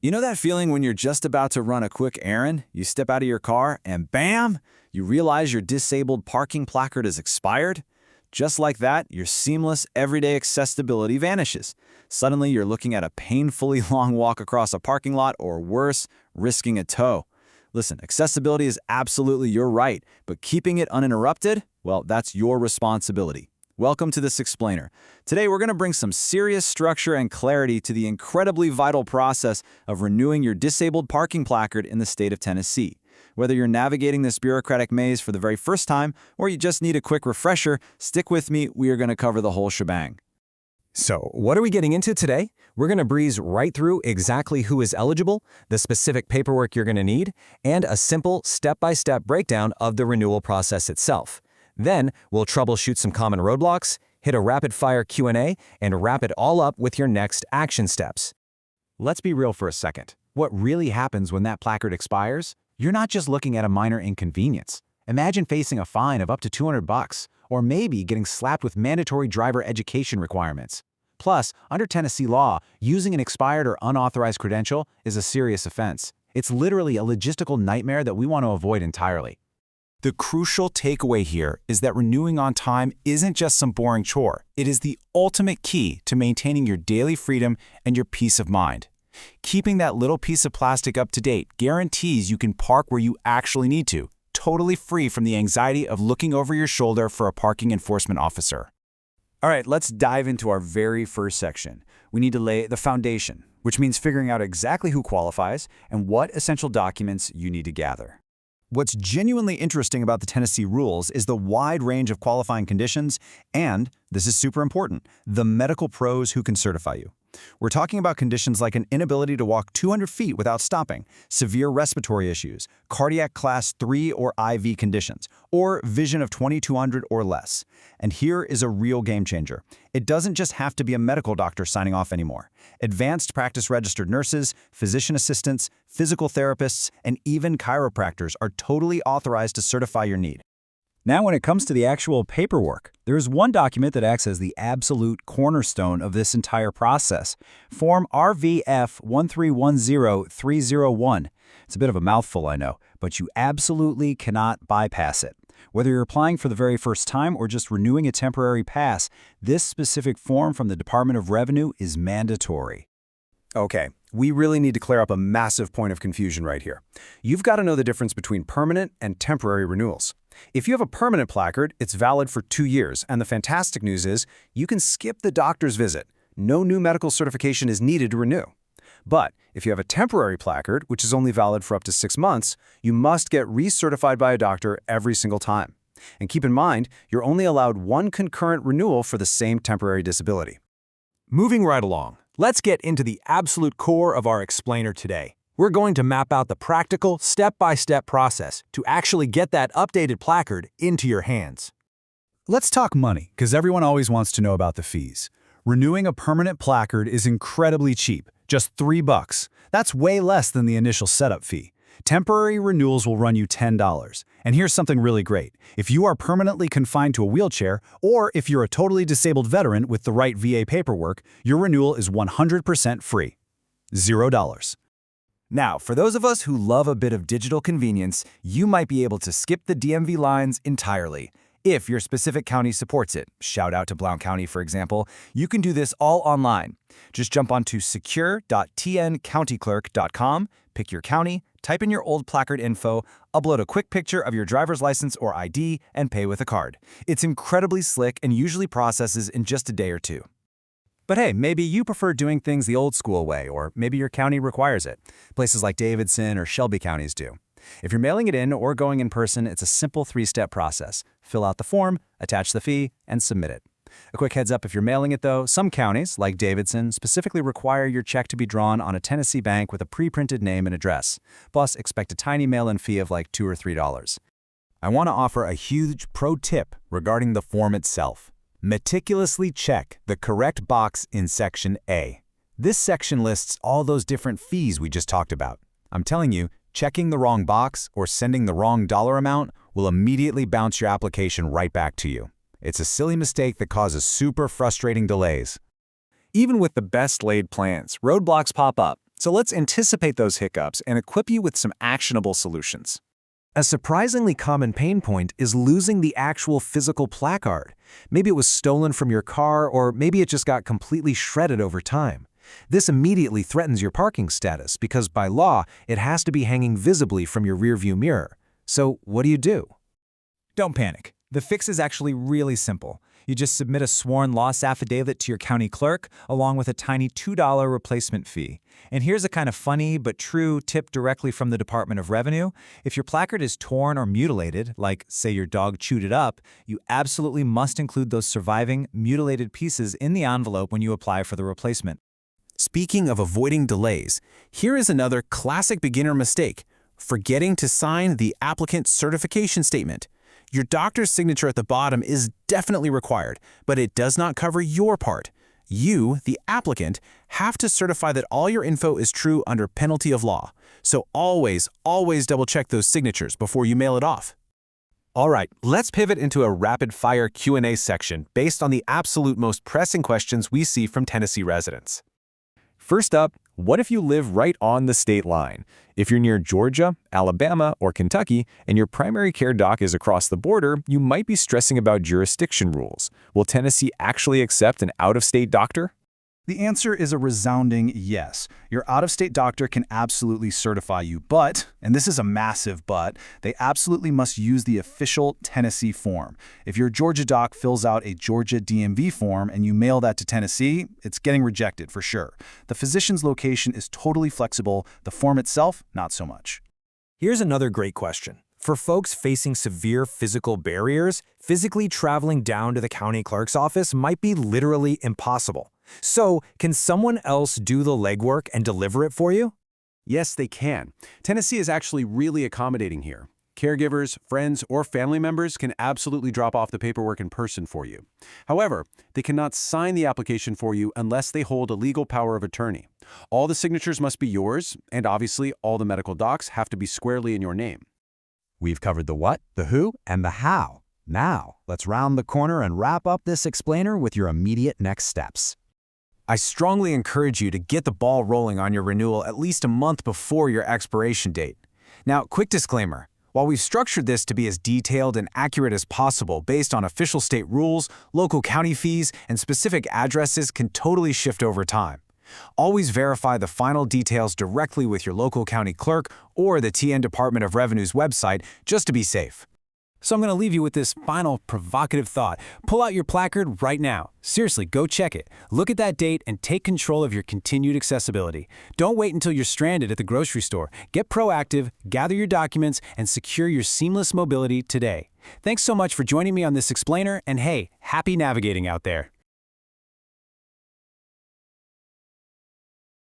You know that feeling when you're just about to run a quick errand, you step out of your car, and bam! You realize your disabled parking placard is expired? Just like that, your seamless, everyday accessibility vanishes. Suddenly, you're looking at a painfully long walk across a parking lot, or worse, risking a tow. Listen, accessibility is absolutely your right, but keeping it uninterrupted, well, that's your responsibility. Welcome to this explainer. Today, we're going to bring some serious structure and clarity to the incredibly vital process of renewing your disabled parking placard in the state of Tennessee. Whether you're navigating this bureaucratic maze for the very first time, or you just need a quick refresher, stick with me, we are going to cover the whole shebang. So, what are we getting into today? We're going to breeze right through exactly who is eligible, the specific paperwork you're going to need, and a simple step-by-step breakdown of the renewal process itself. Then, we'll troubleshoot some common roadblocks, hit a rapid-fire Q&A, and wrap it all up with your next action steps. Let's be real for a second. What really happens when that placard expires? You're not just looking at a minor inconvenience. Imagine facing a fine of up to $200, or maybe getting slapped with mandatory driver education requirements. Plus, under Tennessee law, using an expired or unauthorized credential is a serious offense. It's literally a logistical nightmare that we want to avoid entirely. The crucial takeaway here is that renewing on time isn't just some boring chore. It is the ultimate key to maintaining your daily freedom and your peace of mind. Keeping that little piece of plastic up to date guarantees you can park where you actually need to, totally free from the anxiety of looking over your shoulder for a parking enforcement officer. All right, let's dive into our very first section. We need to lay the foundation, which means figuring out exactly who qualifies and what essential documents you need to gather. What's genuinely interesting about the Tennessee rules is the wide range of qualifying conditions and, this is super important, the medical pros who can certify you. We're talking about conditions like an inability to walk 200 feet without stopping, severe respiratory issues, cardiac class 3 or IV conditions, or vision of 2200 or less. And here is a real game changer. It doesn't just have to be a medical doctor signing off anymore. Advanced practice registered nurses, physician assistants, physical therapists, and even chiropractors are totally authorized to certify your need. Now, when it comes to the actual paperwork, there is one document that acts as the absolute cornerstone of this entire process, Form RVF 1310301. It's a bit of a mouthful, I know, but you absolutely cannot bypass it. Whether you're applying for the very first time or just renewing a temporary pass, this specific form from the Department of Revenue is mandatory. Okay, we really need to clear up a massive point of confusion right here. You've got to know the difference between permanent and temporary renewals. If you have a permanent placard, it's valid for 2 years, and the fantastic news is you can skip the doctor's visit. No new medical certification is needed to renew. But if you have a temporary placard, which is only valid for up to 6 months, you must get recertified by a doctor every single time. And keep in mind, you're only allowed one concurrent renewal for the same temporary disability. Moving right along, let's get into the absolute core of our explainer today. We're going to map out the practical, step-by-step process to actually get that updated placard into your hands. Let's talk money, because everyone always wants to know about the fees. Renewing a permanent placard is incredibly cheap, just $3. That's way less than the initial setup fee. Temporary renewals will run you $10. And here's something really great. If you are permanently confined to a wheelchair, or if you're a totally disabled veteran with the right VA paperwork, your renewal is 100% free. $0. Now, for those of us who love a bit of digital convenience, you might be able to skip the DMV lines entirely. If your specific county supports it, shout out to Blount County, for example, you can do this all online. Just jump onto secure.tncountyclerk.com, pick your county, type in your old placard info, upload a quick picture of your driver's license or ID, and pay with a card. It's incredibly slick and usually processes in just a day or two. But hey, maybe you prefer doing things the old school way, or maybe your county requires it. Places like Davidson or Shelby counties do. If you're mailing it in or going in person, it's a simple 3-step process. Fill out the form, attach the fee, and submit it. A quick heads up if you're mailing it though, some counties, like Davidson, specifically require your check to be drawn on a Tennessee bank with a pre-printed name and address. Plus, expect a tiny mail-in fee of like $2 or $3. I want to offer a huge pro tip regarding the form itself. Meticulously check the correct box in Section A. This section lists all those different fees we just talked about. I'm telling you, checking the wrong box or sending the wrong dollar amount will immediately bounce your application right back to you. It's a silly mistake that causes super frustrating delays. Even with the best laid plans, roadblocks pop up. So let's anticipate those hiccups and equip you with some actionable solutions. A surprisingly common pain point is losing the actual physical placard. Maybe it was stolen from your car, or maybe it just got completely shredded over time. This immediately threatens your parking status because by law, it has to be hanging visibly from your rearview mirror. So what do? Don't panic. The fix is actually really simple. You just submit a sworn loss affidavit to your county clerk, along with a tiny $2 replacement fee. And here's a kind of funny but true tip directly from the Department of Revenue. If your placard is torn or mutilated, like, say, your dog chewed it up, you absolutely must include those surviving, mutilated pieces in the envelope when you apply for the replacement. Speaking of avoiding delays, here is another classic beginner mistake: forgetting to sign the applicant certification statement. Your doctor's signature at the bottom is definitely required, but it does not cover your part. You, the applicant, have to certify that all your info is true under penalty of law. So always double-check those signatures before you mail it off. All right, let's pivot into a rapid-fire Q&A section based on the absolute most pressing questions we see from Tennessee residents. First up, what if you live right on the state line? If you're near Georgia, Alabama, or Kentucky, and your primary care doc is across the border, you might be stressing about jurisdiction rules. Will Tennessee actually accept an out-of-state doctor? The answer is a resounding yes. Your out-of-state doctor can absolutely certify you, but, and this is a massive but, they absolutely must use the official Tennessee form. If your Georgia doc fills out a Georgia DMV form and you mail that to Tennessee, it's getting rejected for sure. The physician's location is totally flexible, the form itself, not so much. Here's another great question. For folks facing severe physical barriers, physically traveling down to the county clerk's office might be literally impossible. So, can someone else do the legwork and deliver it for you? Yes, they can. Tennessee is actually really accommodating here. Caregivers, friends, or family members can absolutely drop off the paperwork in person for you. However, they cannot sign the application for you unless they hold a legal power of attorney. All the signatures must be yours, and obviously all the medical docs have to be squarely in your name. We've covered the what, the who, and the how. Now, let's round the corner and wrap up this explainer with your immediate next steps. I strongly encourage you to get the ball rolling on your renewal at least a month before your expiration date. Now, quick disclaimer. While we've structured this to be as detailed and accurate as possible based on official state rules, local county fees, and specific addresses can totally shift over time. Always verify the final details directly with your local county clerk or the TN Department of Revenue's website just to be safe. So I'm going to leave you with this final provocative thought. Pull out your placard right now. Seriously, go check it. Look at that date and take control of your continued accessibility. Don't wait until you're stranded at the grocery store. Get proactive, gather your documents, and secure your seamless mobility today. Thanks so much for joining me on this explainer, and hey, happy navigating out there.